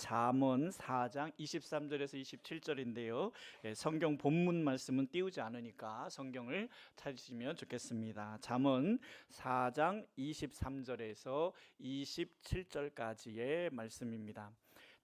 잠언 4장 23절에서 27절인데요. 성경 본문 말씀은 띄우지 않으니까 성경을 찾으시면 좋겠습니다. 잠언 4장 23절에서 27절까지의 말씀입니다.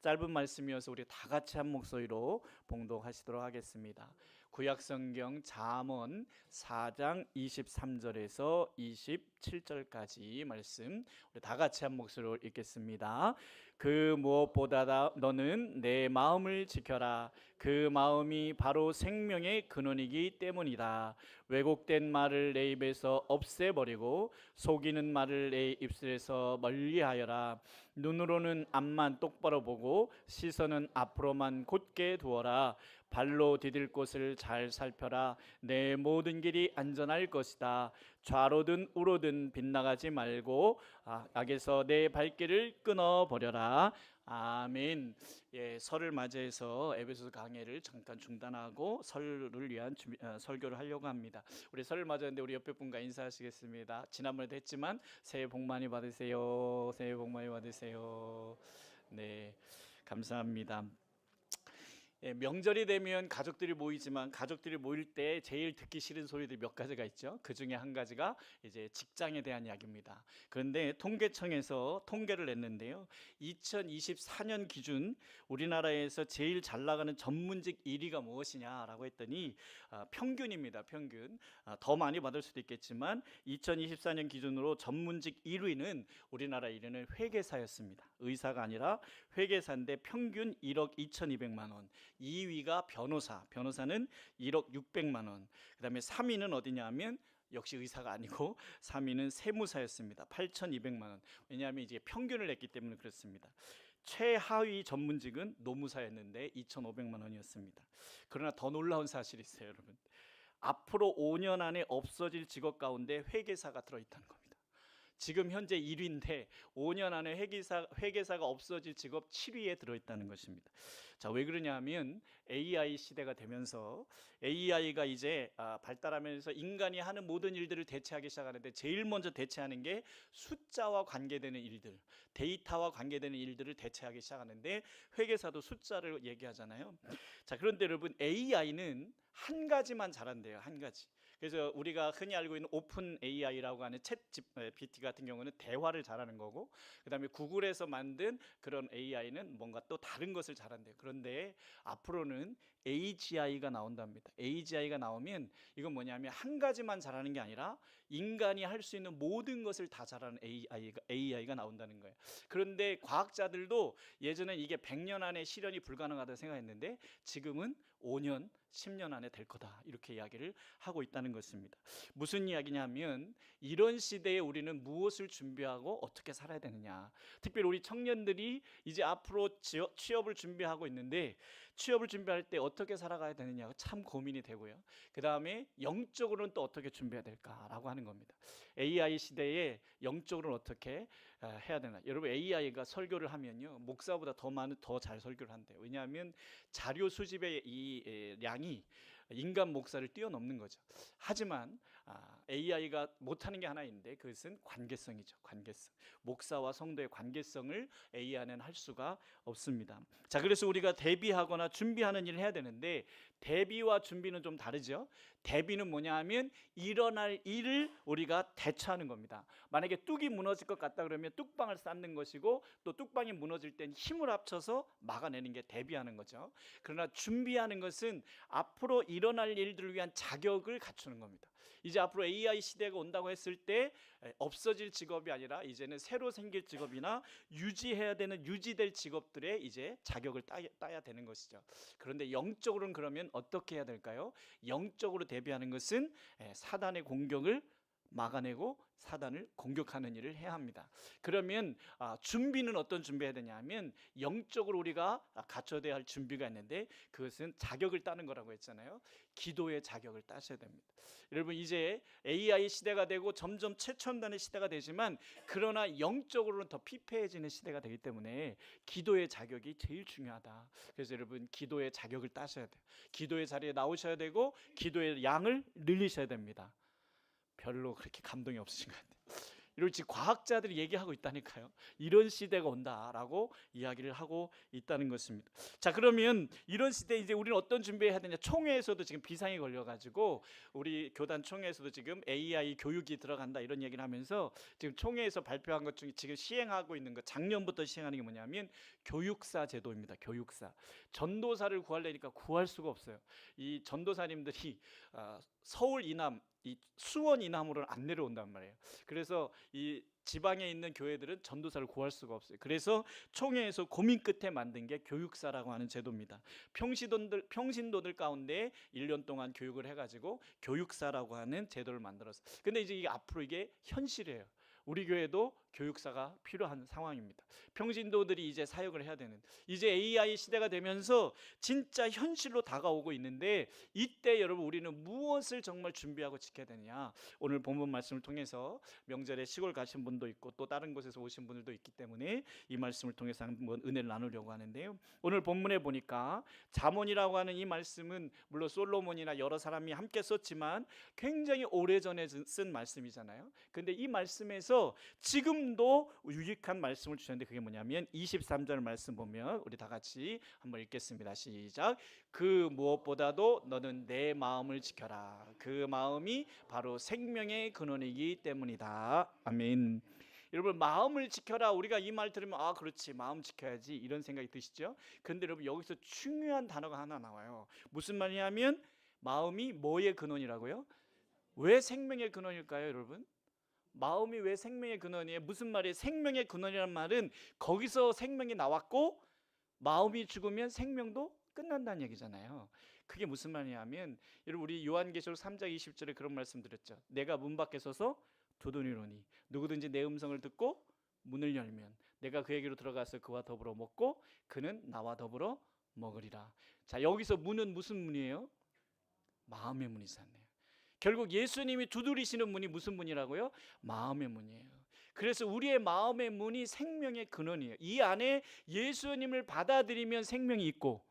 짧은 말씀이어서 우리 다 같이 한 목소리로 봉독하시도록 하겠습니다. 구약성경 잠언 4장 23절에서 27절까지 말씀 우리 다 같이 한 목소리로 읽겠습니다. 그 무엇보다 너는 내 마음을 지켜라. 그 마음이 바로 생명의 근원이기 때문이다. 왜곡된 말을 내 입에서 없애버리고 속이는 말을 내 입술에서 멀리하여라. 눈으로는 앞만 똑바로 보고 시선은 앞으로만 곧게 두어라. 발로 디딜 곳을 잘 살펴라. 내 모든 길이 안전할 것이다. 좌로든 우로든 빗나가지 말고 악에서 내 발길을 끊어버려라. 아멘. 설을 맞이해서 에베소서 강해를 잠깐 중단하고 설을 위한 설교를 하려고 합니다. 우리 설을 맞았는데 우리 옆에 분과 인사하시겠습니다. 지난번에도 했지만 새해 복 많이 받으세요. 새해 복 많이 받으세요. 네, 감사합니다. 명절이 되면 가족들이 모이지만 가족들이 모일 때 제일 듣기 싫은 소리들이 몇 가지가 있죠. 그 중에 한 가지가 이제 직장에 대한 이야기입니다. 그런데 통계청에서 통계를 냈는데요. 2024년 기준 우리나라에서 제일 잘 나가는 전문직 1위가 무엇이냐라고 했더니 평균입니다. 평균. 더 많이 받을 수도 있겠지만 2024년 기준으로 전문직 1위는 우리나라 1위는 회계사였습니다. 의사가 아니라 회계사인데 평균 1억 2,200만 원. 2위가 변호사는 1억 600만 원. 그 다음에 3위는 어디냐 하면 역시 의사가 아니고 3위는 세무사였습니다. 8,200만 원. 왜냐하면 이제 평균을 냈기 때문에 그렇습니다. 최하위 전문직은 노무사였는데 2,500만 원이었습니다. 그러나 더 놀라운 사실이 있어요, 여러분. 앞으로 5년 안에 없어질 직업 가운데 회계사가 들어있다는 겁니다. 지금 현재 1위인데 5년 안에 회계사가 없어질 직업 7위에 들어있다는 것입니다. 자, 왜 그러냐 하면 AI 시대가 되면서 AI가 이제 발달하면서 인간이 하는 모든 일들을 대체하기 시작하는데 제일 먼저 대체하는 게 숫자와 관계되는 일들, 데이터와 관계되는 일들을 대체하기 시작하는데 회계사도 숫자를 얘기하잖아요. 자, 그런데 여러분 AI는 한 가지만 잘한대요. 한 가지. 그래서 우리가 흔히 알고 있는 오픈 AI라고 하는 챗 GPT 같은 경우는 대화를 잘하는 거고, 그 다음에 구글에서 만든 그런 AI는 뭔가 또 다른 것을 잘한대요. 그런데 앞으로는 AGI가 나온답니다. AGI가 나오면 이건 뭐냐면 한 가지만 잘하는 게 아니라 인간이 할 수 있는 모든 것을 다 잘하는 AI가 나온다는 거예요. 그런데 과학자들도 예전에 이게 100년 안에 실현이 불가능하다고 생각했는데 지금은 5년, 10년 안에 될 거다 이렇게 이야기를 하고 있다는 것입니다. 무슨 이야기냐면 이런 시대에 우리는 무엇을 준비하고 어떻게 살아야 되느냐. 특별히 우리 청년들이 이제 앞으로 취업을 준비하고 있는데 취업을 준비할 때 어떻게 살아가야 되느냐가 참 고민이 되고요. 그 다음에 영적으로는 또 어떻게 준비해야 될까라고 하는 겁니다. AI 시대에 영적으로는 어떻게 해야 되나. 여러분 AI가 설교를 하면요 목사보다 더 잘 설교를 한대요. 왜냐하면 자료 수집의 이 양이 인간 목사를 뛰어넘는 거죠. 하지만 AI가 못하는 게 하나 있는데 그것은 관계성이죠. 관계성. 목사와 성도의 관계성을 AI는 할 수가 없습니다. 자, 그래서 우리가 대비하거나 준비하는 일을 해야 되는데 대비와 준비는 좀 다르죠. 대비는 뭐냐 하면 일어날 일을 우리가 대처하는 겁니다. 만약에 뚝이 무너질 것 같다 그러면 뚝방을 쌓는 것이고 또 뚝방이 무너질 땐 힘을 합쳐서 막아내는 게 대비하는 거죠. 그러나 준비하는 것은 앞으로 일어날 일들을 위한 자격을 갖추는 겁니다. 이제 앞으로 AI 시대가 온다고 했을 때 없어질 직업이 아니라 이제는 새로 생길 직업이나 유지될 직업들의 이제 자격을 따야 되는 것이죠. 그런데 영적으로는 그러면 어떻게 해야 될까요? 영적으로 대비하는 것은 사단의 공격을 막아내고 사단을 공격하는 일을 해야 합니다. 그러면 준비는 어떤 준비해야 되냐 하면 영적으로 우리가 갖춰야 할 준비가 있는데 그것은 자격을 따는 거라고 했잖아요. 기도의 자격을 따셔야 됩니다. 여러분 이제 AI 시대가 되고 점점 최첨단의 시대가 되지만 그러나 영적으로는 더 피폐해지는 시대가 되기 때문에 기도의 자격이 제일 중요하다. 그래서 여러분 기도의 자격을 따셔야 돼요. 기도의 자리에 나오셔야 되고 기도의 양을 늘리셔야 됩니다. 별로 그렇게 감동이 없으신 것 같아요. 이걸 지금 과학자들이 얘기하고 있다니까요. 이런 시대가 온다라고 이야기를 하고 있다는 것입니다. 자, 그러면 이런 시대에 이제 우리는 어떤 준비해야 되냐? 총회에서도 지금 비상이 걸려가지고 우리 교단 총회에서도 지금 AI 교육이 들어간다 이런 얘기를 하면서 지금 총회에서 발표한 것 중에 지금 시행하고 있는 거, 작년부터 시행하는 게 뭐냐면 교육사 제도입니다. 교육사. 전도사를 구하려니까 구할 수가 없어요. 이 전도사님들이 서울 이남, 이 수원 이남으로는 안 내려온단 말이에요. 그래서 이 지방에 있는 교회들은 전도사를 구할 수가 없어요. 그래서 총회에서 고민 끝에 만든 게 교육사라고 하는 제도입니다. 평신도들 가운데 1년 동안 교육을 해가지고 교육사라고 하는 제도를 만들었어요. 근데 이제 이게 앞으로 이게 현실이에요. 우리 교회도 교육사가 필요한 상황입니다. 평신도들이 이제 사역을 해야 되는, 이제 AI 시대가 되면서 진짜 현실로 다가오고 있는데, 이때 여러분 우리는 무엇을 정말 준비하고 지켜야 되느냐? 오늘 본문 말씀을 통해서 명절에 시골 가신 분도 있고 또 다른 곳에서 오신 분들도 있기 때문에 이 말씀을 통해서 한번 은혜를 나누려고 하는데요. 오늘 본문에 보니까 잠언이라고 하는 이 말씀은 물론 솔로몬이나 여러 사람이 함께 썼지만 굉장히 오래전에 쓴 말씀이잖아요. 근데 이 말씀에서 지금도 유익한 말씀을 주셨는데, 그게 뭐냐면 23절 말씀 보면 우리 다 같이 한번 읽겠습니다. 시작. 그 무엇보다도 너는 내 마음을 지켜라. 그 마음이 바로 생명의 근원이기 때문이다. 아멘. 여러분, 마음을 지켜라. 우리가 이 말 들으면 아, 그렇지, 마음 지켜야지, 이런 생각이 드시죠? 근데 여러분, 여기서 중요한 단어가 하나 나와요. 무슨 말이냐면 마음이 뭐의 근원이라고요? 왜 생명의 근원일까요, 여러분? 마음이 왜 생명의 근원이에요? 무슨 말이에요? 생명의 근원이란 말은 거기서 생명이 나왔고 마음이 죽으면 생명도 끝난다는 얘기잖아요. 그게 무슨 말이냐면, 여러분 우리 요한계시록 3장 20절에 그런 말씀 드렸죠. 내가 문 밖에 서서 두드리노니 누구든지 내 음성을 듣고 문을 열면 내가 그에게로 들어가서 그와 더불어 먹고 그는 나와 더불어 먹으리라. 자, 여기서 문은 무슨 문이에요? 마음의 문이잖아요. 결국 예수님이 두드리시는 문이 무슨 문이라고요? 마음의 문이에요. 그래서 우리의 마음의 문이 생명의 근원이에요. 이 안에 예수님을 받아들이면 생명이 있고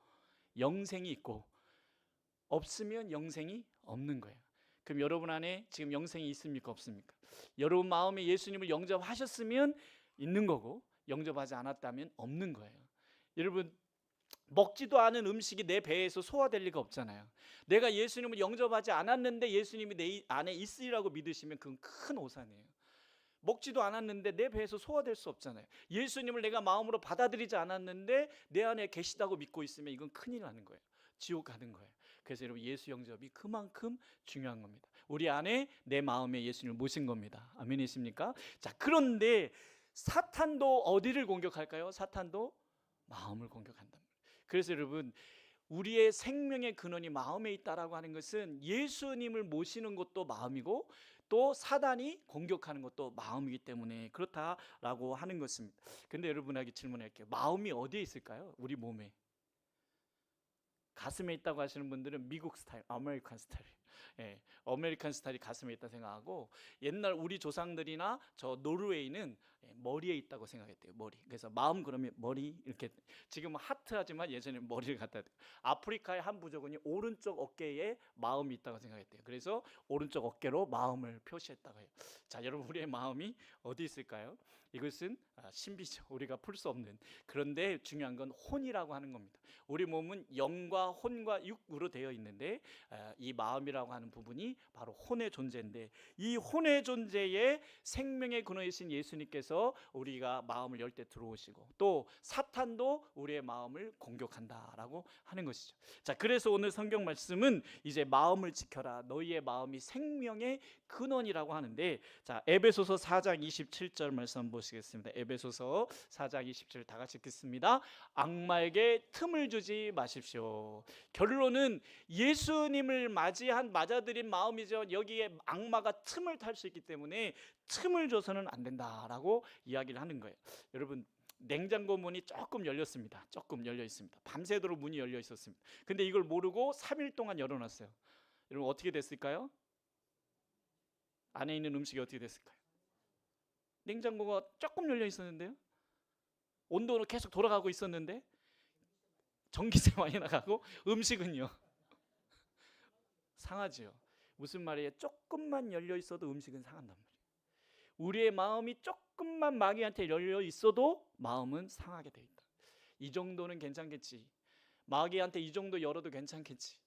영생이 있고, 없으면 영생이 없는 거예요. 그럼 여러분 안에 지금 영생이 있습니까, 없습니까? 여러분 마음에 예수님을 영접하셨으면 있는 거고, 영접하지 않았다면 없는 거예요. 여러분, 먹지도 않은 음식이 내 배에서 소화될 리가 없잖아요. 내가 예수님을 영접하지 않았는데 예수님이 내 안에 있으리라고 믿으시면 그건 큰 오산이에요. 먹지도 않았는데 내 배에서 소화될 수 없잖아요. 예수님을 내가 마음으로 받아들이지 않았는데 내 안에 계시다고 믿고 있으면 이건 큰일 나는 거예요. 지옥 가는 거예요. 그래서 여러분, 예수 영접이 그만큼 중요한 겁니다. 우리 안에 내 마음에 예수님을 모신 겁니다. 아멘이십니까? 자, 그런데 사탄도 어디를 공격할까요? 사탄도 마음을 공격한다. 그래서 여러분, 우리의 생명의 근원이 마음에 있다라고 하는 것은 예수님을 모시는 것도 마음이고 또 사단이 공격하는 것도 마음이기 때문에 그렇다라고 하는 것입니다. 근데 여러분에게 질문할게요. 마음이 어디에 있을까요? 우리 몸에. 가슴에 있다고 하시는 분들은 미국 스타일, 아메리칸 스타일. 예, 아메리칸 스타일이 가슴에 있다 생각하고, 옛날 우리 조상들이나 저 노르웨이는 머리에 있다고 생각했대요. 머리. 그래서 마음 그러면 머리, 이렇게 지금 하트 하지만 예전에 머리를 갖다 대요. 아프리카의 한 부족은이 오른쪽 어깨에 마음이 있다고 생각했대요. 그래서 오른쪽 어깨로 마음을 표시했다고 해요. 자, 여러분, 우리의 마음이 어디 있을까요? 이것은 신비죠. 우리가 풀 수 없는. 그런데 중요한 건 혼이라고 하는 겁니다. 우리 몸은 영과 혼과 육으로 되어 있는데 이 마음이라고 하는 부분이 바로 혼의 존재인데, 이 혼의 존재에 생명의 근원이신 예수님께서 우리가 마음을 열 때 들어오시고 또 사탄도 우리의 마음을 공격한다라고 하는 것이죠. 자, 그래서 오늘 성경 말씀은 이제 마음을 지켜라, 너희의 마음이 생명의 근원이라고 하는데, 자, 에베소서 4장 27절 말씀 보시겠습니다. 에베소서 4장 27절 다 같이 읽겠습니다. 악마에게 틈을 주지 마십시오. 결론은 예수님을 맞아들인 마음이죠. 여기에 악마가 틈을 탈 수 있기 때문에 틈을 줘서는 안 된다라고 이야기를 하는 거예요. 여러분, 냉장고 문이 조금 열렸습니다. 조금 열려 있습니다. 밤새도록 문이 열려 있었습니다. 근데 이걸 모르고 3일 동안 열어놨어요. 여러분, 어떻게 됐을까요? 안에 있는 음식이 어떻게 됐을까요? 냉장고가 조금 열려 있었는데요, 온도는 계속 돌아가고 있었는데 전기세 많이 나가고 음식은요 상하지요. 무슨 말이에요? 조금만 열려 있어도 음식은 상한단 말이에요. 우리의 마음이 조금만 마귀한테 열려 있어도 마음은 상하게 돼 있다. 이 정도는 괜찮겠지. 마귀한테 이 정도 열어도 괜찮겠지.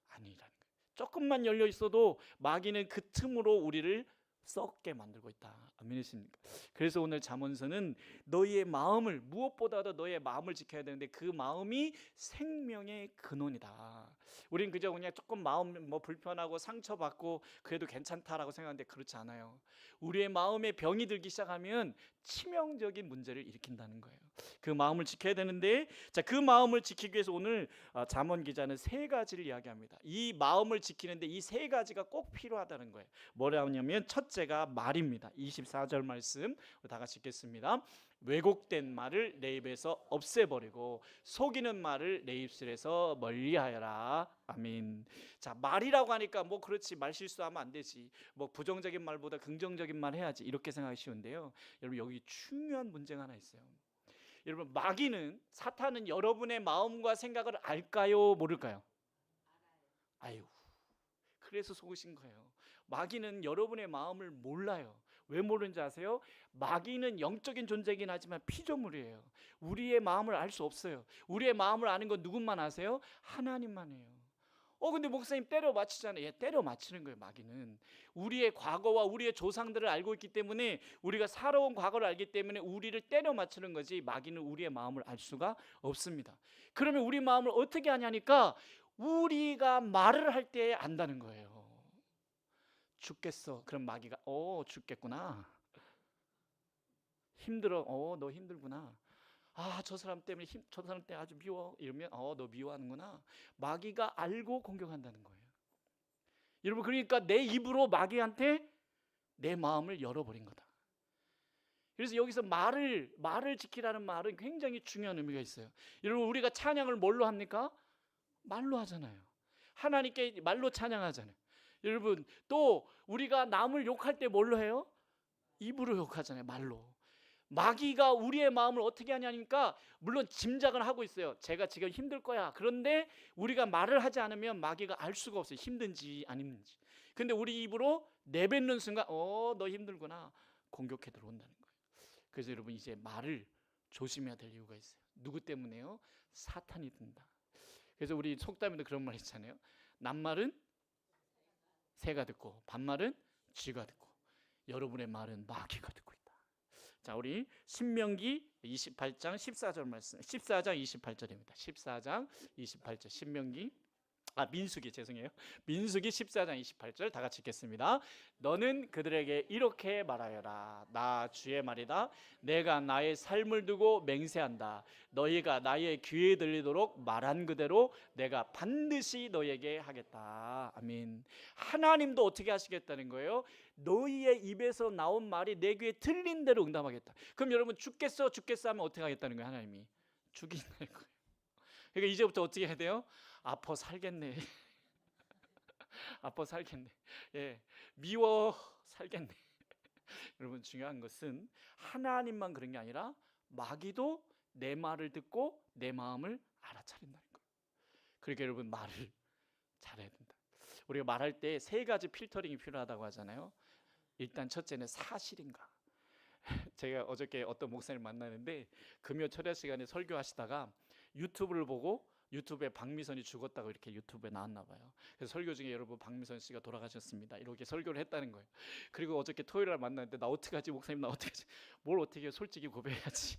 아니라는 거예요. 조금만 열려 있어도 마귀는 그 틈으로 우리를 썩게 만들고 있다. 아멘이십니까? 그래서 오늘 잠언서는 너희의 마음을, 무엇보다도 너희의 마음을 지켜야 되는데 그 마음이 생명의 근원이다. 우린 그저 그냥 조금 마음 불편하고 상처받고 그래도 괜찮다라고 생각하는데 그렇지 않아요. 우리의 마음에 병이 들기 시작하면 치명적인 문제를 일으킨다는 거예요. 그 마음을 지켜야 되는데, 자, 그 마음을 지키기 위해서 오늘 잠언 기자는 세 가지를 이야기합니다. 이 마음을 지키는데 이 세 가지가 꼭 필요하다는 거예요. 뭐라냐면 첫째가 말입니다. 24절 말씀 다 같이 읽겠습니다. 왜곡된 말을 내 입에서 없애버리고 속이는 말을 내 입술에서 멀리하여라. 아멘. 자, 말이라고 하니까 뭐 그렇지, 말 실수하면 안 되지, 뭐 부정적인 말보다 긍정적인 말 해야지, 이렇게 생각하기 쉬운데요. 여러분, 여기 중요한 문제가 하나 있어요. 여러분, 마귀는, 사탄은 여러분의 마음과 생각을 알까요, 모를까요? 아유, 그래서 속으신 거예요. 마귀는 여러분의 마음을 몰라요. 왜 모르는지 아세요? 마귀는 영적인 존재이긴 하지만 피조물이에요. 우리의 마음을 알 수 없어요. 우리의 마음을 아는 건 누군만 아세요? 하나님만 해요. 근데 목사님 때려 맞히잖아요. 예, 때려 맞히는 거예요. 마귀는 우리의 과거와 우리의 조상들을 알고 있기 때문에, 우리가 살아온 과거를 알기 때문에 우리를 때려 맞히는 거지, 마귀는 우리의 마음을 알 수가 없습니다. 그러면 우리 마음을 어떻게 아냐니까 우리가 말을 할 때 안다는 거예요. 죽겠어. 그럼 마귀가 죽겠구나. 힘들어. 너 힘들구나. 저 사람 때문에 저 사람 때문에 아주 미워. 이러면 너 미워하는구나. 마귀가 알고 공격한다는 거예요. 여러분, 그러니까 내 입으로 마귀한테 내 마음을 열어버린 거다. 그래서 여기서 말을 지키라는 말은 굉장히 중요한 의미가 있어요. 여러분, 우리가 찬양을 뭘로 합니까? 말로 하잖아요. 하나님께 말로 찬양하잖아요. 여러분, 또 우리가 남을 욕할 때 뭘로 해요? 입으로 욕하잖아요. 말로. 마귀가 우리의 마음을 어떻게 하냐니까, 물론 짐작은 하고 있어요. 제가 지금 힘들 거야. 그런데 우리가 말을 하지 않으면 마귀가 알 수가 없어요. 힘든지 아닌지. 근데 우리 입으로 내뱉는 순간 너 힘들구나, 공격해 들어온다는 거예요. 그래서 여러분, 이제 말을 조심해야 될 이유가 있어요. 누구 때문에요? 사탄이 든다. 그래서 우리 속담에도 그런 말 있잖아요. 낱말은 새가 듣고 반말은 쥐가 듣고 여러분의 말은 마귀가 듣고 있다. 자, 우리 신명기 28장 14절 말씀, 14장 28절입니다. 14장 28절 신명기, 민수기, 죄송해요. 민수기 14장 28절 다 같이 읽겠습니다. 너는 그들에게 이렇게 말하여라. 나 주의 말이다. 내가 나의 삶을 두고 맹세한다. 너희가 나의 귀에 들리도록 말한 그대로 내가 반드시 너희에게 하겠다. 아멘. 하나님도 어떻게 하시겠다는 거예요? 너희의 입에서 나온 말이 내 귀에 들린 대로 응답하겠다. 그럼 여러분, 죽겠어 하면 어떻게 하겠다는 거예요? 하나님이 죽인다는 거예요. 그러니까 이제부터 어떻게 해야 돼요? 아파 살겠네. 아파 살겠네. 예, 미워 살겠네. 여러분, 중요한 것은 하나님만 그런 게 아니라 마귀도 내 말을 듣고 내 마음을 알아차린다는 거예요. 그러니까 여러분, 말을 잘해야 된다. 우리가 말할 때 세 가지 필터링이 필요하다고 하잖아요. 일단 첫째는 사실인가. 제가 어저께 어떤 목사님을 만나는데 금요 철야 시간에 설교하시다가 유튜브를 보고 유튜브에 박미선이 죽었다고 이렇게 유튜브에 나왔나 봐요. 그래서 설교 중에 여러분, 박미선 씨가 돌아가셨습니다, 이렇게 설교를 했다는 거예요. 그리고 어저께 토요일날 만났는데 나 어떡하지, 목사님 나 어떡하지. 뭘 어떻게 해요? 솔직히 고백해야지.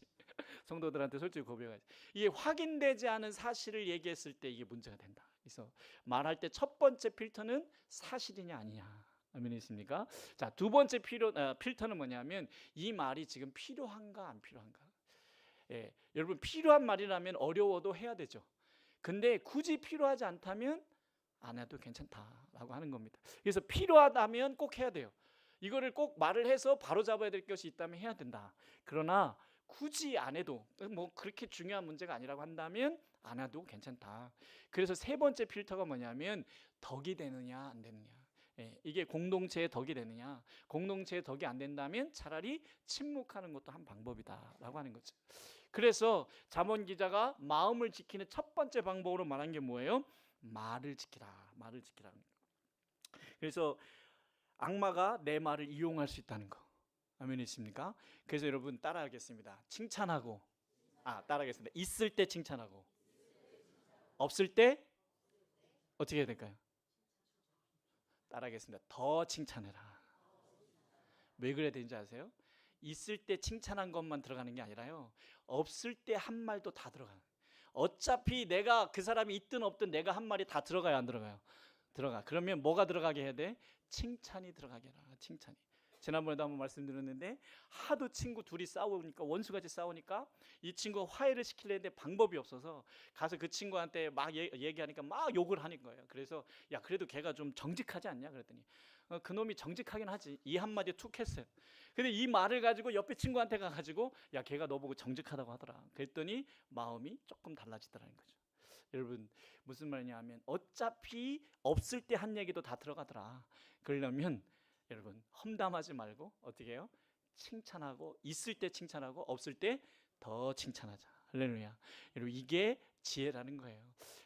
성도들한테 솔직히 고백해야지. 이게 확인되지 않은 사실을 얘기했을 때 이게 문제가 된다. 그래서 말할 때 첫 번째 필터는 사실이냐 아니냐. 아멘이십니까? 자, 두 번째 필터는 뭐냐면 이 말이 지금 필요한가 안 필요한가. 예, 여러분, 필요한 말이라면 어려워도 해야 되죠. 근데 굳이 필요하지 않다면 안 해도 괜찮다라고 하는 겁니다. 그래서 필요하다면 꼭 해야 돼요. 이거를 꼭 말을 해서 바로 잡아야 될 것이 있다면 해야 된다. 그러나 굳이 안 해도, 뭐 그렇게 중요한 문제가 아니라고 한다면 안 해도 괜찮다. 그래서 세 번째 필터가 뭐냐면 덕이 되느냐 안 되느냐. 예, 이게 공동체의 덕이 되느냐. 공동체의 덕이 안 된다면 차라리 침묵하는 것도 한 방법이다라고 하는 거죠. 그래서 잠언 기자가 마음을 지키는 첫 번째 방법으로 말한 게 뭐예요? 말을 지키라. 말을 지키라. 그래서 악마가 내 말을 이용할 수 있다는 거. 아멘이십니까? 그래서 여러분 따라하겠습니다. 칭찬하고, 따라하겠습니다. 있을 때 칭찬하고, 없을 때 어떻게 해야 될까요? 따라하겠습니다. 더 칭찬해라. 왜 그래야 되는지 아세요? 있을 때 칭찬한 것만 들어가는 게 아니라요, 없을 때 한 말도 다 들어가요. 어차피 내가 그 사람이 있든 없든 내가 한 말이 다 들어가요, 안 들어가요? 들어가. 그러면 뭐가 들어가게 해야 돼? 칭찬이 들어가게 해라. 칭찬이. 지난번에도 한번 말씀드렸는데, 하도 친구 둘이 싸우니까, 원수같이 싸우니까 이 친구가 화해를 시키려는데 방법이 없어서 가서 그 친구한테 막 얘기하니까 막 욕을 하는 거예요. 그래서 야, 그래도 걔가 좀 정직하지 않냐 그랬더니 그놈이 정직하긴 하지, 이 한마디에 툭 했어요. 근데 이 말을 가지고 옆에 친구한테 가가지고 야, 걔가 너보고 정직하다고 하더라. 그랬더니 마음이 조금 달라지더라는 거죠. 여러분, 무슨 말이냐 하면 어차피 없을 때 한 얘기도 다 들어가더라. 그러려면 여러분 험담하지 말고 어떻게 해요? 칭찬하고, 있을 때 칭찬하고, 없을 때 더 칭찬하자. 할렐루야. 여러분, 이게 지혜라는 거예요.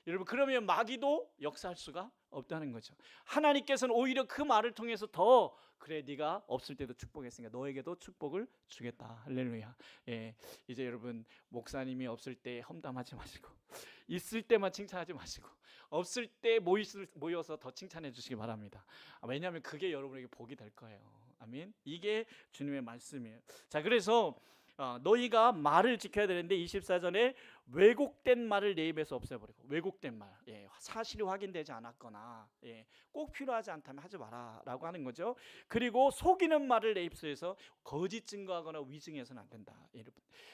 여러분, 그러면 마귀도 역사할 수가 없다는 거죠. 하나님께서는 오히려 그 말을 통해서 더, 그래 네가 없을 때도 축복했으니까 너에게도 축복을 주겠다. 할렐루야. 예, 이제 여러분, 목사님이 없을 때 험담하지 마시고 있을 때만 칭찬하지 마시고 없을 때 모여서 더 칭찬해 주시기 바랍니다. 왜냐하면 그게 여러분에게 복이 될 거예요. 아멘. 이게 주님의 말씀이에요. 자, 그래서 너희가 말을 지켜야 되는데 24절에 왜곡된 말을 내 입에서 없애버리고, 왜곡된 말, 사실이 확인되지 않았거나 꼭 필요하지 않다면 하지 마라 라고 하는 거죠. 그리고 속이는 말을 내 입술에서 거짓 증거하거나 위증해서는 안 된다. 여러분,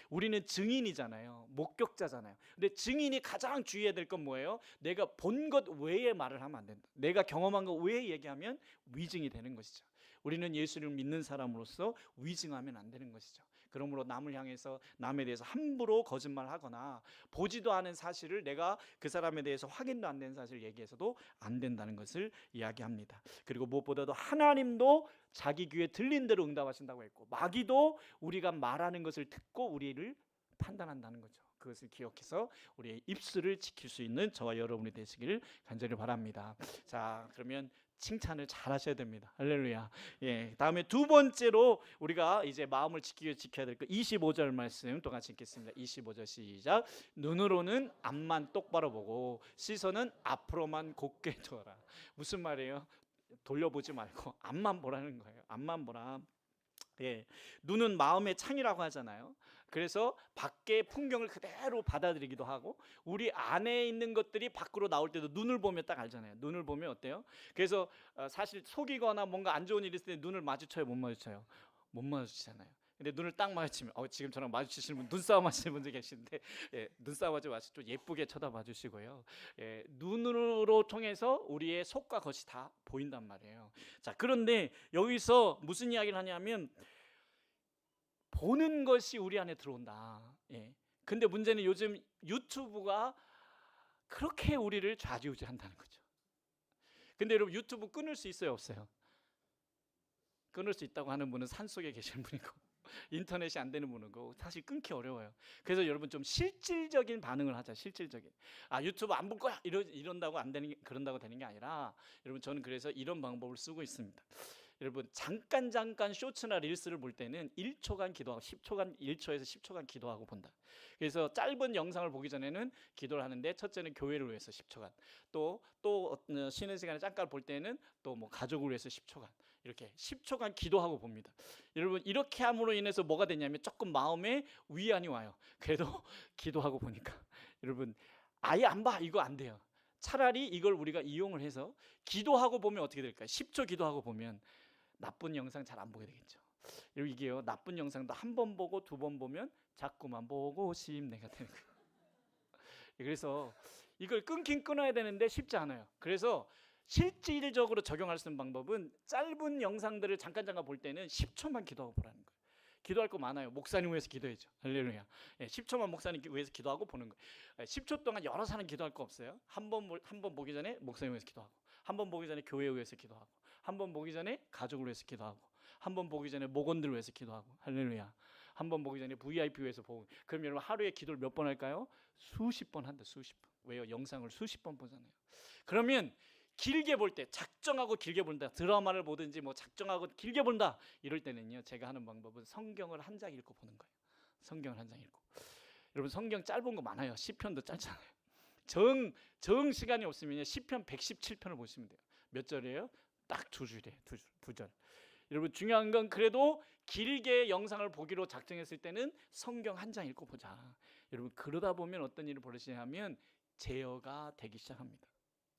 우리는 증인이잖아요. 목격자잖아요. 근데 증인이 가장 주의해야 될 건 뭐예요? 내가 본 것 외에 말을 하면 안 된다. 내가 경험한 것 외에 얘기하면 위증이 되는 것이죠. 우리는 예수를 믿는 사람으로서 위증하면 안 되는 것이죠. 그러므로 남을 향해서 남에 대해서 함부로 거짓말하거나 보지도 않은 사실을 내가 그 사람에 대해서 확인도 안 된 사실을 얘기해서도 안 된다는 것을 이야기합니다. 그리고 무엇보다도 하나님도 자기 귀에 들린 대로 응답하신다고 했고, 마귀도 우리가 말하는 것을 듣고 우리를 판단한다는 거죠. 그것을 기억해서 우리의 입술을 지킬 수 있는 저와 여러분이 되시기를 간절히 바랍니다. 자, 그러면 칭찬을 잘 하셔야 됩니다. 할렐루야. 다음에 두 번째로 우리가 이제 마음을 지켜야 될 거, 25절 말씀 또 같이 읽겠습니다. 25절 시작. 눈으로는 앞만 똑바로 보고 시선은 앞으로만 곧게 둬라. 무슨 말이에요? 돌려보지 말고 앞만 보라는 거예요. 앞만 보라. 눈은 마음의 창이라고 하잖아요. 그래서 밖의 풍경을 그대로 받아들이기도 하고, 우리 안에 있는 것들이 밖으로 나올 때도 눈을 보면 딱 알잖아요. 눈을 보면 어때요? 그래서 사실 속이거나 뭔가 안 좋은 일이 있을 때 눈을 마주쳐요, 못 마주쳐요? 못 마주치잖아요. 근데 눈을 딱 마주치면 지금 저랑 마주치시는 분, 눈싸움 하시는 분들 계신데 눈싸움 하지 마시고 좀 예쁘게 쳐다봐 주시고요. 눈으로 통해서 우리의 속과 겉이 다 보인단 말이에요. 자, 그런데 여기서 무슨 이야기를 하냐면 보는 것이 우리 안에 들어온다. 근데 문제는 요즘 유튜브가 그렇게 우리를 좌지우지한다는 거죠. 근데 여러분, 유튜브 끊을 수 있어요, 없어요? 끊을 수 있다고 하는 분은 산속에 계신 분이고 인터넷이 안 되는 분이고 사실 끊기 어려워요. 그래서 여러분 좀 실질적인 반응을 하자. 실질적인. 유튜브 안 볼 거야 이런다고 안 되는, 그런다고 되는 게 아니라, 여러분 저는 그래서 이런 방법을 쓰고 있습니다. 여러분, 잠깐 쇼츠나 릴스를 볼 때는 1초간 기도하고 1초에서 10초간 기도하고 본다. 그래서 짧은 영상을 보기 전에는 기도를 하는데, 첫째는 교회를 위해서 10초간, 또 쉬는 시간에 잠깐 볼 때는 또 뭐 가족을 위해서 10초간, 이렇게 10초간 기도하고 봅니다. 여러분, 이렇게 함으로 인해서 뭐가 되냐면 조금 마음에 위안이 와요. 그래도 기도하고 보니까 여러분, 아예 안 봐, 이거 안 돼요. 차라리 이걸 우리가 이용을 해서 기도하고 보면 어떻게 될까요? 10초 기도하고 보면 나쁜 영상 잘 안 보게 되겠죠. 이게요, 나쁜 영상도 한 번 보고 두 번 보면 자꾸만 보고 싶네가 되는 거예요. 그래서 이걸 끊긴 끊어야 되는데 쉽지 않아요. 그래서 실질적으로 적용할 수 있는 방법은 짧은 영상들을 잠깐 볼 때는 10초만 기도하고 보라는 거예요. 기도할 거 많아요. 목사님 위해서 기도해죠. 할렐루야. 10초만 목사님 위해서 기도하고 보는 거예요. 10초 동안 여러 사람 기도할 거 없어요. 한 번 보기 전에 목사님 위해서 기도하고, 한 번 보기 전에 교회 위해서 기도하고, 한 번 보기 전에 가족을 위해서 기도하고, 한 번 보기 전에 목원들 위해서 기도하고. 할렐루야. 한 번 보기 전에 VIP 위해서 보고. 그럼 여러분, 하루에 기도를 몇 번 할까요? 수십 번 한다. 수십 번. 왜요? 영상을 수십 번 보잖아요. 그러면 길게 볼 때, 작정하고 길게 본다, 드라마를 보든지 뭐 작정하고 길게 본다 이럴 때는요, 제가 하는 방법은 성경을 한 장 읽고 보는 거예요. 성경을 한 장 읽고. 여러분 성경 짧은 거 많아요. 시편도 짧잖아요. 정 시간이 없으면 시편 117편을 보시면 돼요. 몇 절이에요? 딱 두 줄이에요. 두 절. 여러분 중요한 건 그래도 길게 영상을 보기로 작정했을 때는 성경 한 장 읽고 보자. 여러분 그러다 보면 어떤 일이 벌어지냐면 제어가 되기 시작합니다.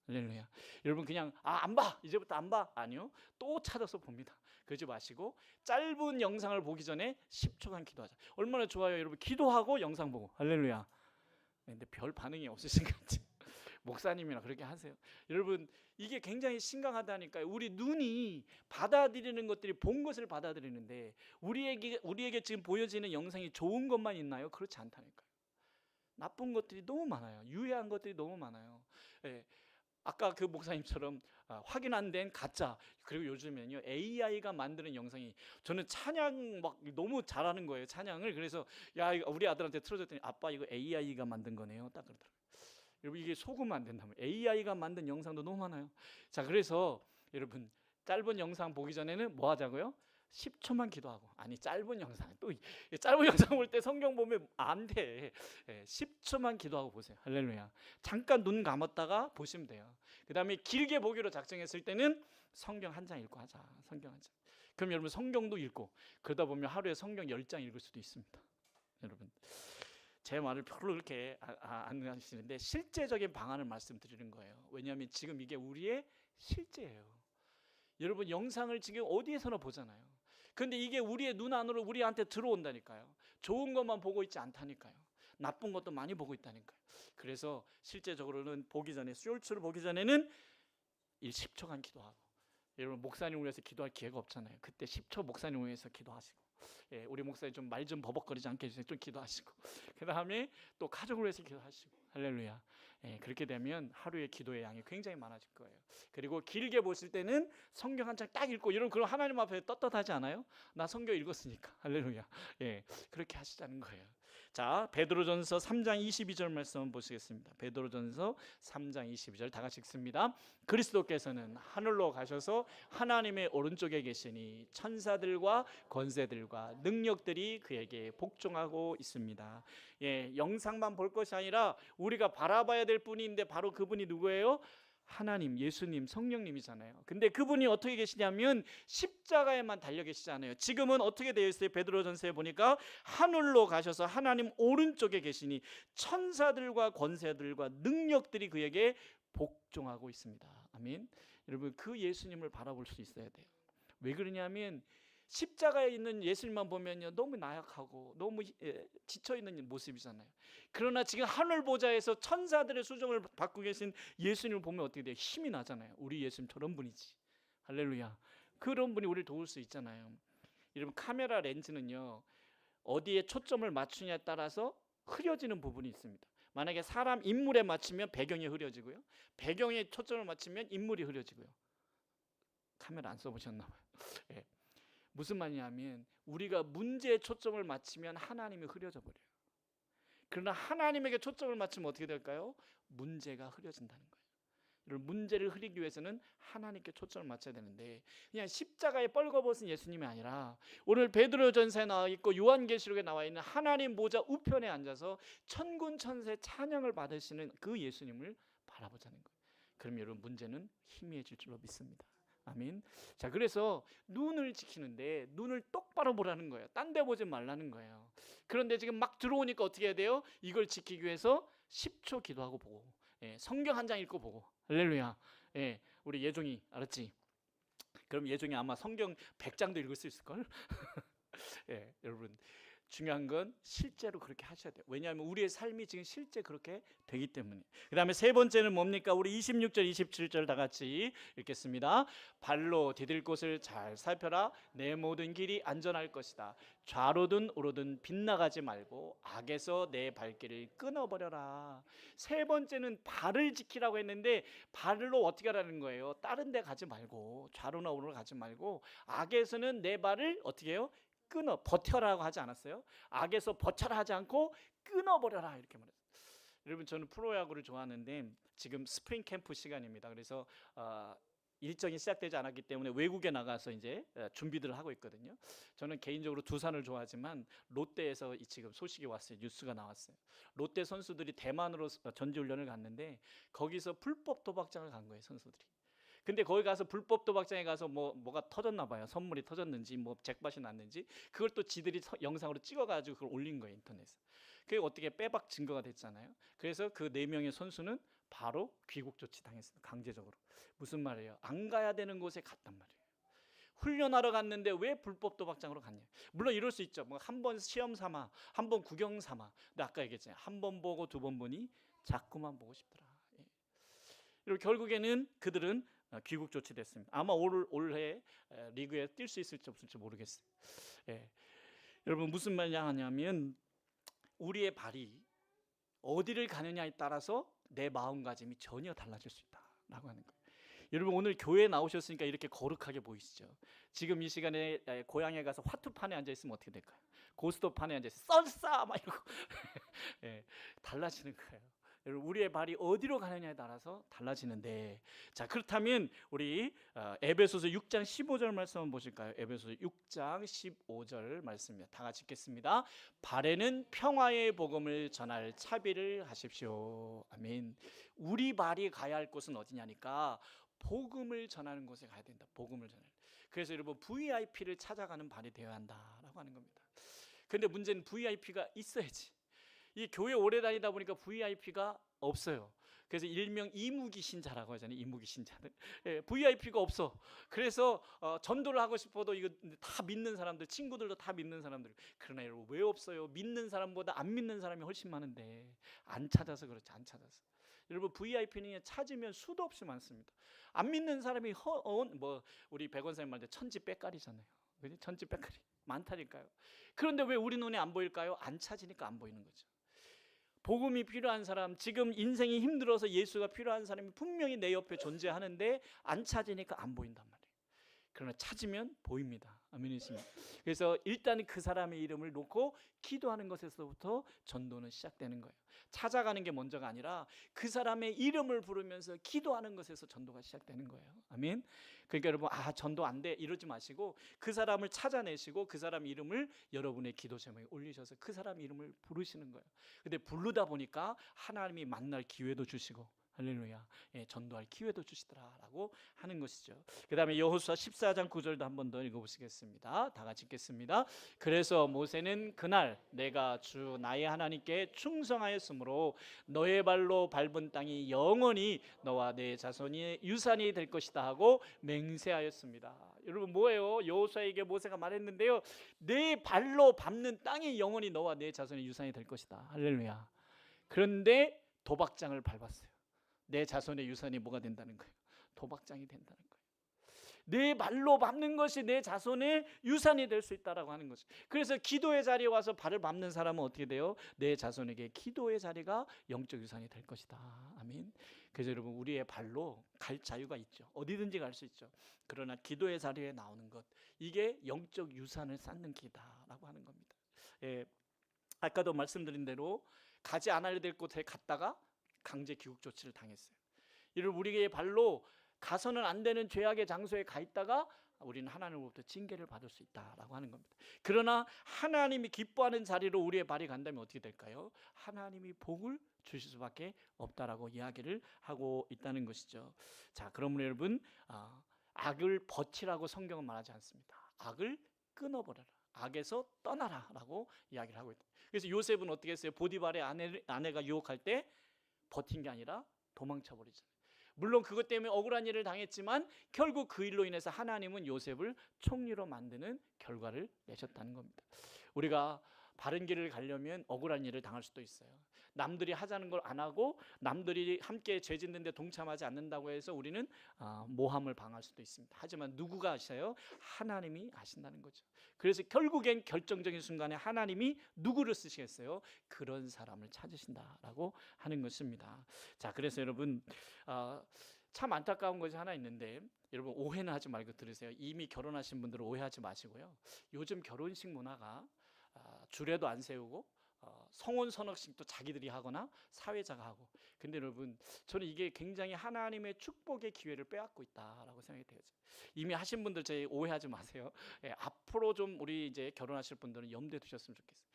할렐루야. 여러분 그냥 안 봐, 이제부터 안 봐, 아니요, 또 찾아서 봅니다. 그러지 마시고 짧은 영상을 보기 전에 10초간 기도하자. 얼마나 좋아요. 여러분 기도하고 영상 보고. 할렐루야. 근데 별 반응이 없으신 것 같아요. 목사님이나 그렇게 하세요. 여러분 이게 굉장히 심각하다니까요. 우리 눈이 받아들이는 것들이 본 것을 받아들이는데 우리에게 지금 보여지는 영상이 좋은 것만 있나요? 그렇지 않다니까요. 나쁜 것들이 너무 많아요. 유해한 것들이 너무 많아요. 예. 아까 그 목사님처럼 확인 안 된 가짜, 그리고 요즘에는요 AI가 만드는 영상이, 저는 찬양 막 너무 잘하는 거예요, 찬양을. 그래서 야 이거 우리 아들한테 틀어줬더니 아빠 이거 AI가 만든 거네요, 딱 그러더라고요. 여러분 이게 속으면 안 된다면 AI가 만든 영상도 너무 많아요. 자 그래서 여러분 짧은 영상 보기 전에는 뭐 하자고요? 10초만 기도하고. 아니 짧은 영상, 또 짧은 영상 볼 때 성경 보면 안 돼. 10초만 기도하고 보세요. 할렐루야. 잠깐 눈 감았다가 보시면 돼요. 그 다음에 길게 보기로 작정했을 때는 성경 한 장 읽고 하자. 성경 한 장. 그럼 여러분 성경도 읽고 그러다 보면 하루에 성경 10장 읽을 수도 있습니다. 여러분 제 말을 별로 그렇게 안 하시는데 실제적인 방안을 말씀드리는 거예요. 왜냐하면 지금 이게 우리의 실제예요. 여러분 영상을 지금 어디에서나 보잖아요. 근데 이게 우리의 눈 안으로 우리한테 들어온다니까요. 좋은 것만 보고 있지 않다니까요. 나쁜 것도 많이 보고 있다니까요. 그래서 실제적으로는 보기 전에, 쇼츠를 보기 전에는 10초간 기도하고. 여러분 목사님을 위해서 기도할 기회가 없잖아요. 그때 10초 목사님을 위해서 기도하시고, 우리 목사님 좀 말 좀 버벅거리지 않게 해주세요. 좀 기도하시고, 그 다음에 또 가족을 위해서 기도하시고. 할렐루야. 그렇게 되면 하루의 기도의 양이 굉장히 많아질 거예요. 그리고 길게 보실 때는 성경 한 장 딱 읽고, 여러분 그럼 하나님 앞에 떳떳하지 않아요? 나 성경 읽었으니까. 할렐루야. 그렇게 하시자는 거예요. 자, 베드로전서 3장 22절 말씀 보시겠습니다. 베드로전서 3장 22절 다 같이 읽습니다. 그리스도께서는 하늘로 가셔서 하나님의 오른쪽에 계시니 천사들과 권세들과 능력들이 그에게 복종하고 있습니다. 영상만 볼 것이 아니라 우리가 바라봐야 될 분인데 바로 그분이 누구예요? 하나님, 예수님, 성령님이잖아요. 근데 그분이 어떻게 계시냐면 십자가에만 달려 계시잖아요. 지금은 어떻게 되어 있어요? 베드로전서에 보니까 하늘로 가셔서 하나님 오른쪽에 계시니 천사들과 권세들과 능력들이 그에게 복종하고 있습니다. 아멘. 여러분 그 예수님을 바라볼 수 있어야 돼요. 왜 그러냐면 십자가에 있는 예수님만 보면요 너무 나약하고 너무 지쳐있는 모습이잖아요. 그러나 지금 하늘 보좌에서 천사들의 수종을 받고 계신 예수님을 보면 어떻게 돼요? 힘이 나잖아요. 우리 예수님 저런 분이지. 할렐루야. 그런 분이 우리를 도울 수 있잖아요. 여러분 카메라 렌즈는요 어디에 초점을 맞추냐에 따라서 흐려지는 부분이 있습니다. 만약에 사람 인물에 맞추면 배경이 흐려지고요, 배경에 초점을 맞추면 인물이 흐려지고요. 카메라 안 써보셨나 봐요. 무슨 말이냐면 우리가 문제에 초점을 맞추면 하나님이 흐려져 버려요. 그러나 하나님에게 초점을 맞추면 어떻게 될까요? 문제가 흐려진다는 거예요. 여러분 문제를 흐리기 위해서는 하나님께 초점을 맞춰야 되는데 그냥 십자가에 뻘거벗은 예수님이 아니라 오늘 베드로전서에 나와 있고 요한계시록에 나와 있는 하나님 보좌 우편에 앉아서 천군 천세 찬양을 받으시는 그 예수님을 바라보자는 거예요. 그럼 여러분 문제는 희미해질 줄로 믿습니다. 아멘. 자, 그래서 눈을 지키는데 눈을 똑바로 보라는 거예요. 딴 데 보지 말라는 거예요. 그런데 지금 막 들어오니까 어떻게 해야 돼요? 이걸 지키기 위해서 10초 기도하고 보고, 성경 한 장 읽고 보고. 할렐루야. 우리 예종이 알았지? 그럼 예종이 아마 성경 100장도 읽을 수 있을걸? 여러분 중요한 건 실제로 그렇게 하셔야 돼요. 왜냐하면 우리의 삶이 지금 실제 그렇게 되기 때문에. 그 다음에 세 번째는 뭡니까? 우리 26절 27절 다 같이 읽겠습니다. 발로 디딜 곳을 잘 살펴라. 내 모든 길이 안전할 것이다. 좌로든 우로든 빗나가지 말고 악에서 내 발길을 끊어버려라. 세 번째는 발을 지키라고 했는데 발로 어떻게 하라는 거예요? 다른 데 가지 말고, 좌로나 우로로 가지 말고 악에서는 내 발을 어떻게 해요? 버텨라고 하지 않았어요? 악에서 버텨라 하지 않고 끊어버려라 이렇게 말했어요. 여러분 저는 프로야구를 좋아하는데 지금 스프링 캠프 시간입니다. 그래서 일정이 시작되지 않았기 때문에 외국에 나가서 이제 준비들을 하고 있거든요. 저는 개인적으로 두산을 좋아하지만 롯데에서 지금 소식이 왔어요. 뉴스가 나왔어요. 롯데 선수들이 대만으로 전지훈련을 갔는데 거기서 불법 도박장을 간 거예요, 선수들이. 근데 거기 가서 불법 도박장에 가서 뭐가 터졌나 봐요. 선물이 터졌는지 뭐 잭팟이 났는지 그걸 또 지들이 영상으로 찍어가지고 그걸 올린 거예요, 인터넷에. 그게 어떻게 빼박 증거가 됐잖아요. 그래서 그 4명의 선수는 바로 귀국 조치 당했어요, 강제적으로. 무슨 말이에요? 안 가야 되는 곳에 갔단 말이에요. 훈련하러 갔는데 왜 불법 도박장으로 갔냐? 물론 이럴 수 있죠. 뭐 한 번 시험 삼아, 한 번 구경 삼아. 근데 아까 얘기했잖아요. 한 번 보고 2번 보니 자꾸만 보고 싶더라. 예. 그리고 결국에는 그들은 귀국 조치됐습니다. 아마 올해 리그에 뛸 수 있을지 없을지 모르겠어요. 예. 여러분 무슨 말이냐 하냐면 우리의 발이 어디를 가느냐에 따라서 내 마음가짐이 전혀 달라질 수 있다라고 하는 거예요. 여러분 오늘 교회에 나오셨으니까 이렇게 거룩하게 보이시죠? 지금 이 시간에 고향에 가서 화투판에 앉아 있으면 어떻게 될까요? 고스톱판에 앉아 있으면 썰싸 막 이러고 예, 달라지는 거예요. 여러분 우리의 발이 어디로 가느냐에 따라서 달라지는데, 자 그렇다면 우리 에베소서 6장 15절 말씀 한번 보실까요? 에베소서 6장 15절 말씀입니다. 다 같이 읽겠습니다. 발에는 평화의 복음을 전할 차비를 하십시오. 아멘. 우리 발이 가야 할 곳은 어디냐니까 복음을 전하는 곳에 가야 된다. 복음을 전할. 그래서 여러분 VIP를 찾아가는 발이 되어야 한다라고 하는 겁니다. 근데 문제는 VIP가 있어야지. 이 교회 오래 다니다 보니까 VIP가 없어요. 그래서 일명 이무기 신자라고 하잖아요. 이무기 신자들. 예, VIP가 없어. 그래서 전도를 하고 싶어도 이거 다 믿는 사람들, 친구들도 다 믿는 사람들. 그러나 여러분 왜 없어요? 믿는 사람보다 안 믿는 사람이 훨씬 많은데 안 찾아서 그렇지, 안 찾아서. 여러분 VIP는 찾으면 수도 없이 많습니다. 안 믿는 사람이 우리 백원사님 말대 천지 빽깔이잖아요. 그지? 천지 빽깔이 많다니까요. 그런데 왜 우리 눈에 안 보일까요? 안 찾으니까 안 보이는 거죠. 복음이 필요한 사람, 지금 인생이 힘들어서 예수가 필요한 사람이 분명히 내 옆에 존재하는데 안 찾으니까 안 보인단 말이에요. 그러나 찾으면 보입니다. 아멘이십니까? 그래서 일단 그 사람의 이름을 놓고 기도하는 것에서부터 전도는 시작되는 거예요. 찾아가는 게 먼저가 아니라 그 사람의 이름을 부르면서 기도하는 것에서 전도가 시작되는 거예요. 아멘. 그러니까 여러분 전도 안 돼 이러지 마시고 그 사람을 찾아내시고 그 사람 이름을 여러분의 기도 제목에 올리셔서 그 사람 이름을 부르시는 거예요. 근데 부르다 보니까 하나님이 만날 기회도 주시고 할렐루야. 예, 전도할 기회도 주시더라라고 하는 것이죠. 그 다음에 여호수아 14장 9절도 한 번 더 읽어보시겠습니다. 다 같이 읽겠습니다. 그래서 모세는 그날 내가 주 나의 하나님께 충성하였으므로 너의 발로 밟은 땅이 영원히 너와 내 자손이 유산이 될 것이다 하고 맹세하였습니다. 여러분 뭐예요? 여호수아에게 모세가 말했는데요. 내 발로 밟는 땅이 영원히 너와 내 자손의 유산이 될 것이다. 할렐루야. 그런데 도박장을 밟았어요. 내 자손의 유산이 뭐가 된다는 거예요? 도박장이 된다는 거예요. 내 발로 밟는 것이 내 자손의 유산이 될 수 있다라고 하는 거죠. 그래서 기도의 자리에 와서 발을 밟는 사람은 어떻게 돼요? 내 자손에게 기도의 자리가 영적 유산이 될 것이다. 아멘. 그래서 여러분 우리의 발로 갈 자유가 있죠. 어디든지 갈 수 있죠. 그러나 기도의 자리에 나오는 것, 이게 영적 유산을 쌓는 길이다라고 하는 겁니다. 예, 아까도 말씀드린 대로 가지 않아야 될 곳에 갔다가 강제 귀국 조치를 당했어요. 이를 우리의 발로 가서는 안 되는 죄악의 장소에 가 있다가 우리는 하나님으로부터 징계를 받을 수 있다라고 하는 겁니다. 그러나 하나님이 기뻐하는 자리로 우리의 발이 간다면 어떻게 될까요? 하나님이 복을 주실 수밖에 없다라고 이야기를 하고 있다는 것이죠. 자, 그러면 여러분 악을 버티라고 성경은 말하지 않습니다. 악을 끊어버려라. 악에서 떠나라라고 이야기를 하고 있다. 그래서 요셉은 어떻게 했어요? 보디발의 아내가 유혹할 때 버틴 게 아니라 도망쳐 버리잖아요. 물론 그것 때문에 억울한 일을 당했지만 결국 그 일로 인해서 하나님은 요셉을 총리로 만드는 결과를 내셨다는 겁니다. 우리가 바른 길을 가려면 억울한 일을 당할 수도 있어요. 남들이 하자는 걸 안 하고 남들이 함께 죄 짓는데 동참하지 않는다고 해서 우리는 모함을 방할 수도 있습니다. 하지만 누구가 아셔요? 하나님이 아신다는 거죠. 그래서 결국엔 결정적인 순간에 하나님이 누구를 쓰시겠어요? 그런 사람을 찾으신다라고 하는 것입니다. 자, 그래서 여러분 참 안타까운 것이 하나 있는데, 여러분 오해는 하지 말고 들으세요. 이미 결혼하신 분들은 오해하지 마시고요. 요즘 결혼식 문화가 주례도 안 세우고 성혼 선언식도 자기들이 하거나 사회자가 하고. 근데 여러분, 저는 이게 굉장히 하나님의 축복의 기회를 빼앗고 있다라고 생각이 돼요. 이미 하신 분들 제 오해하지 마세요. 예, 앞으로 좀 우리 이제 결혼하실 분들은 염두에 두셨으면 좋겠어요.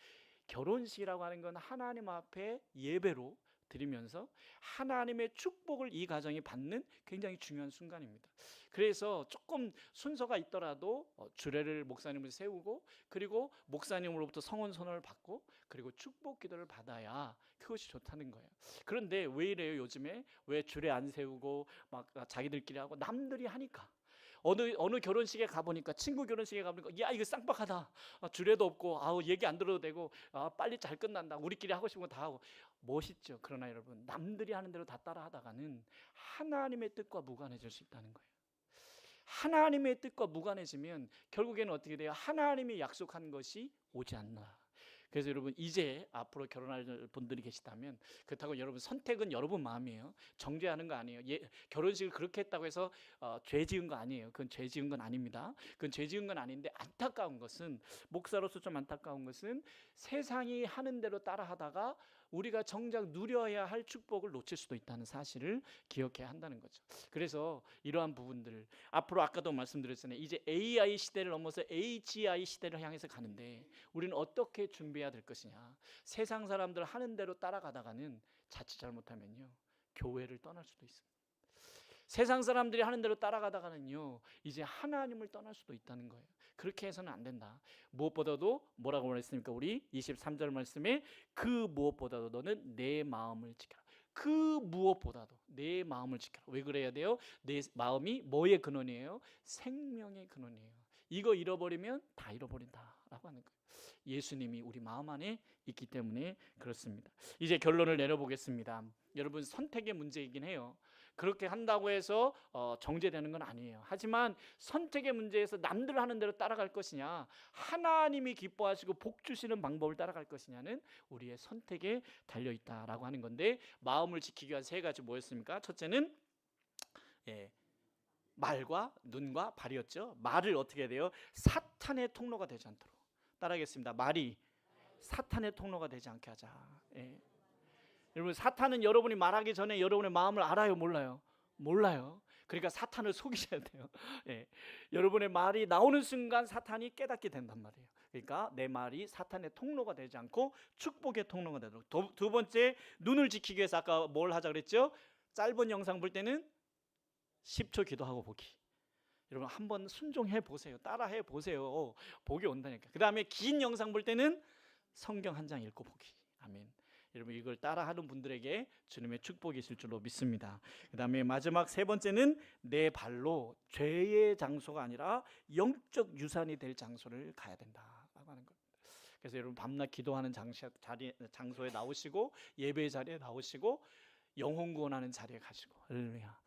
결혼식이라고 하는 건 하나님 앞에 예배로 드리면서 하나님의 축복을 이 가정이 받는 굉장히 중요한 순간입니다. 그래서 조금 순서가 있더라도 주례를 목사님을 세우고, 그리고 목사님으로부터 성혼 선언을 받고, 그리고 축복 기도를 받아야 그것이 좋다는 거예요. 그런데 왜 이래요? 요즘에 왜 주례 안 세우고 막 자기들끼리 하고, 남들이 하니까. 어느 결혼식에 가보니까, 친구 결혼식에 가보니까, 야 이거 쌍박하다, 주례도 없고, 아우 얘기 안 들어도 되고, 빨리 잘 끝난다, 우리끼리 하고 싶은 거 다 하고. 멋있죠. 그러나 여러분, 남들이 하는 대로 다 따라 하다가는 하나님의 뜻과 무관해질 수 있다는 거예요. 하나님의 뜻과 무관해지면 결국에는 어떻게 돼요? 하나님이 약속한 것이 오지 않나. 그래서 여러분, 이제 앞으로 결혼할 분들이 계시다면, 그렇다고 여러분 선택은 여러분 마음이에요. 정죄하는 거 아니에요. 결혼식을 그렇게 했다고 해서 죄 지은 거 아니에요. 그건 죄 지은 건 아닙니다. 그건 죄 지은 건 아닌데, 안타까운 것은, 목사로서 좀 안타까운 것은, 세상이 하는 대로 따라 하다가 우리가 정작 누려야 할 축복을 놓칠 수도 있다는 사실을 기억해야 한다는 거죠. 그래서 이러한 부분들, 앞으로 아까도 말씀드렸잖아요. 이제 AI 시대를 넘어서 HI 시대를 향해서 가는데, 우리는 어떻게 준비해야 될 것이냐. 세상 사람들 하는 대로 따라가다가는 자칫 잘못하면요, 교회를 떠날 수도 있습니다. 세상 사람들이 하는 대로 따라가다가는요, 이제 하나님을 떠날 수도 있다는 거예요. 그렇게 해서는 안 된다. 무엇보다도 뭐라고 말했습니까? 우리 23절 말씀에, 그 무엇보다도 너는 내 마음을 지켜라. 그 무엇보다도 내 마음을 지켜라. 왜 그래야 돼요? 내 마음이 뭐의 근원이에요? 생명의 근원이에요. 이거 잃어버리면 다 잃어버린다라고 하는 거예요. 예수님이 우리 마음 안에 있기 때문에 그렇습니다. 이제 결론을 내려보겠습니다. 여러분, 선택의 문제이긴 해요. 그렇게 한다고 해서 정죄되는 건 아니에요. 하지만 선택의 문제에서 남들 하는 대로 따라갈 것이냐, 하나님이 기뻐하시고 복 주시는 방법을 따라갈 것이냐는 우리의 선택에 달려있다라고 하는 건데, 마음을 지키기 위한 세 가지 뭐였습니까? 첫째는 말과 눈과 발이었죠. 말을 어떻게 해야 돼요? 사탄의 통로가 되지 않도록. 따라하겠습니다. 말이 사탄의 통로가 되지 않게 하자. 여러분, 사탄은 여러분이 말하기 전에 여러분의 마음을 알아요, 몰라요? 몰라요. 그러니까 사탄을 속이셔야 돼요. 여러분의 말이 나오는 순간 사탄이 깨닫게 된단 말이에요. 그러니까 내 말이 사탄의 통로가 되지 않고 축복의 통로가 되도록. 두 번째, 눈을 지키기 위해서 아까 뭘 하자 그랬죠? 짧은 영상 볼 때는 10초 기도하고 보기. 여러분, 한번 순종해 보세요. 따라해 보세요. 복이 온다니까. 그 다음에 긴 영상 볼 때는 성경 한 장 읽고 보기. 아멘. 여러분, 이걸 따라하는 분들에게 주님의 축복이 있을 줄로 믿습니다. 그 다음에 마지막 세 번째는 내 발로 죄의 장소가 아니라 영적 유산이 될 장소를 가야 된다라고 하는 겁니다. 그래서 여러분, 밤낮 기도하는 장소에 나오시고, 예배 자리에 나오시고, 영혼 구원하는 자리에 가시고. 할렐루야.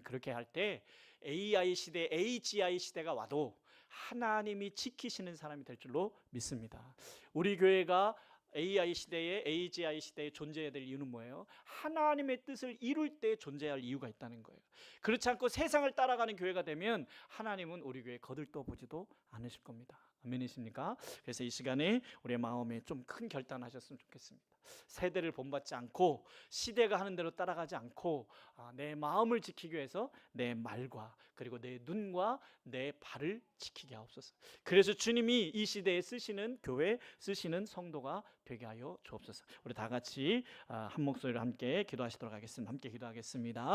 그렇게 할 때 AI 시대, HI 시대가 와도 하나님이 지키시는 사람이 될 줄로 믿습니다. 우리 교회가 AI 시대에, HI 시대에 존재해야 될 이유는 뭐예요? 하나님의 뜻을 이룰 때 존재할 이유가 있다는 거예요. 그렇지 않고 세상을 따라가는 교회가 되면 하나님은 우리 교회 거들떠보지도 않으실 겁니다. 아멘이십니까? 그래서 이 시간에 우리의 마음에 좀 큰 결단하셨으면 좋겠습니다. 세대를 본받지 않고, 시대가 하는 대로 따라가지 않고, 내 마음을 지키기 위해서 내 말과, 그리고 내 눈과 내 발을 지키게 하옵소서. 그래서 주님이 이 시대에 쓰시는 교회, 쓰시는 성도가 되게 하여 주옵소서. 우리 다 같이 한 목소리로 함께 기도하시도록 하겠습니다. 함께 기도하겠습니다.